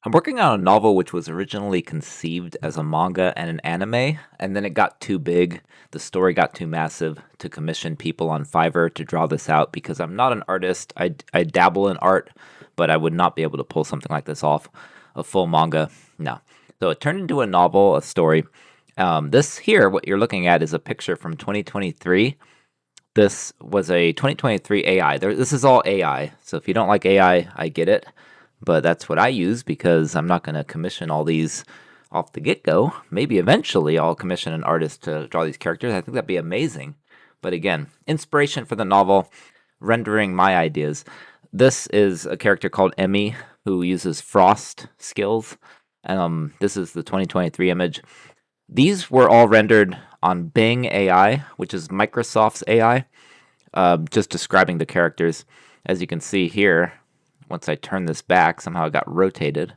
I'm working on a novel which was originally conceived as a manga and an anime, and then it got too big. The story got too massive to commission people on Fiverr to draw this out because I'm not an artist. I dabble in art, but I would not be able to pull something like this off. A full manga, no. So it turned into a novel, a story. This here, what you're looking at, is a picture from 2023. This was a 2023 AI. This is all AI. So if you don't like AI, I get it. But that's what I use because I'm not going to commission all these off the get-go. Maybe eventually I'll commission an artist to draw these characters. I think that'd be amazing. But again, inspiration for the novel, rendering my ideas. This is a character called Emmy who uses frost skills. This is the 2023 image. These were all rendered on Bing AI, which is Microsoft's AI, just describing the characters. As you can see here, once I turn this back, somehow it got rotated.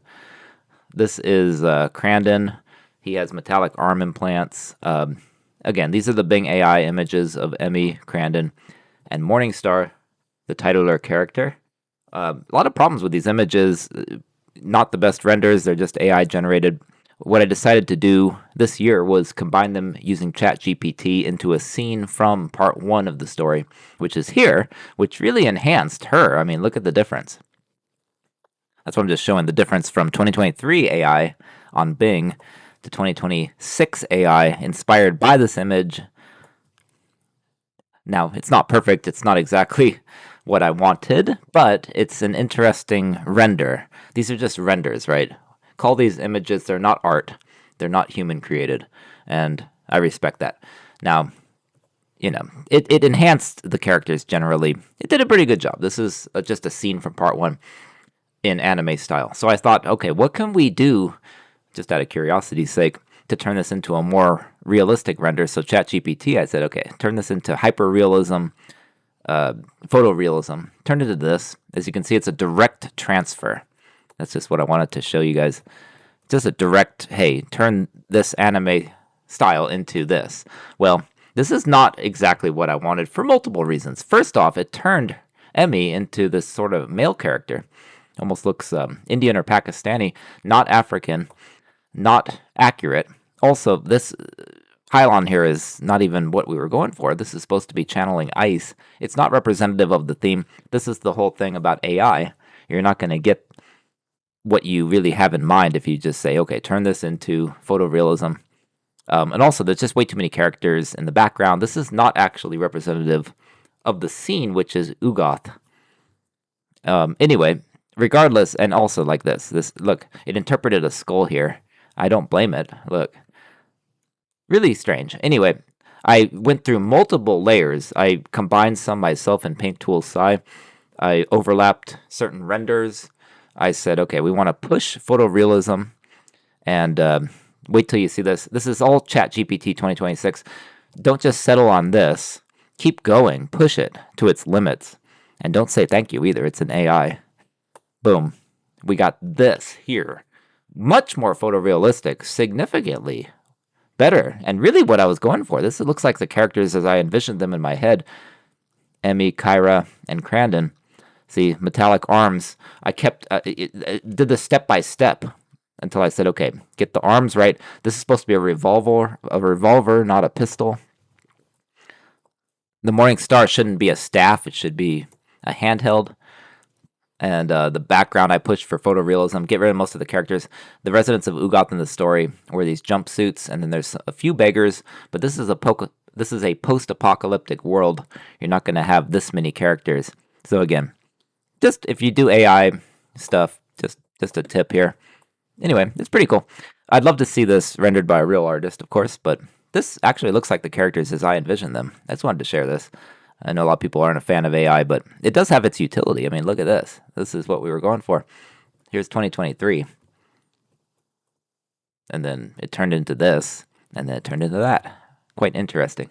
This is Crandon. He has metallic arm implants. Again, these are the Bing AI images of Emmy, Crandon, and Morningstar, the titular character. A lot of problems with these images. Not the best renders. They're just AI generated. What I decided to do this year was combine them using ChatGPT into a scene from part 1 of the story, which is here, which really enhanced her. I mean, look at the difference. That's what I'm just showing, the difference from 2023 AI on Bing to 2026 AI inspired by this image. Now, it's not perfect. It's not exactly what I wanted, but it's an interesting render. These are just renders, right? Call these images, they're not art. They're not human created. And I respect that. Now, you know, it enhanced the characters generally. It did a pretty good job. This is just a scene from part 1 in anime style. So I thought, okay, what can we do, just out of curiosity's sake, to turn this into a more realistic render? So ChatGPT, I said, okay, turn this into hyper-realism, photo-realism. Turn it into this. As you can see, it's a direct transfer. That's just what I wanted to show you guys. Just a direct, hey, turn this anime style into this. Well, this is not exactly what I wanted for multiple reasons. First off, it turned Emmy into this sort of male character. Almost looks Indian or Pakistani, not African, not accurate. Also, this pylon here is not even what we were going for. This is supposed to be channeling ice. It's not representative of the theme. This is the whole thing about AI. You're not going to get what you really have in mind if you just say, okay, turn this into photorealism. And also, there's just way too many characters in the background. This is not actually representative of the scene, which is Ugoth. Anyway, regardless, and also like this, look, it interpreted a skull here. I don't blame it. Look, really strange. Anyway, I went through multiple layers. I combined some myself in Paint Tool Sai. I overlapped certain renders. I said, okay, we want to push photorealism, and wait till you see this. This is all ChatGPT 2026. Don't just settle on this. Keep going. Push it to its limits. And don't say thank you either. It's an AI. Boom. We got this here. Much more photorealistic, significantly better, and really what I was going for. This looks like the characters as I envisioned them in my head. Emmy, Kyra, and Crandon. See, metallic arms. I kept did this step by step until I said, okay, get the arms right. This is supposed to be a revolver, not a pistol. The Morning Star shouldn't be a staff. It should be a handheld. And the background I pushed for photorealism. Get rid of most of the characters. The residents of Ugoth in the story wear these jumpsuits, and then there's a few beggars. But this is a post-apocalyptic world. You're not going to have this many characters. So again, just if you do AI stuff, just a tip here. Anyway, it's pretty cool. I'd love to see this rendered by a real artist, of course, but this actually looks like the characters as I envisioned them. I just wanted to share this. I know a lot of people aren't a fan of AI, but it does have its utility. I mean, look at this. This is what we were going for. Here's 2023. And then it turned into this, and then it turned into that. Quite interesting.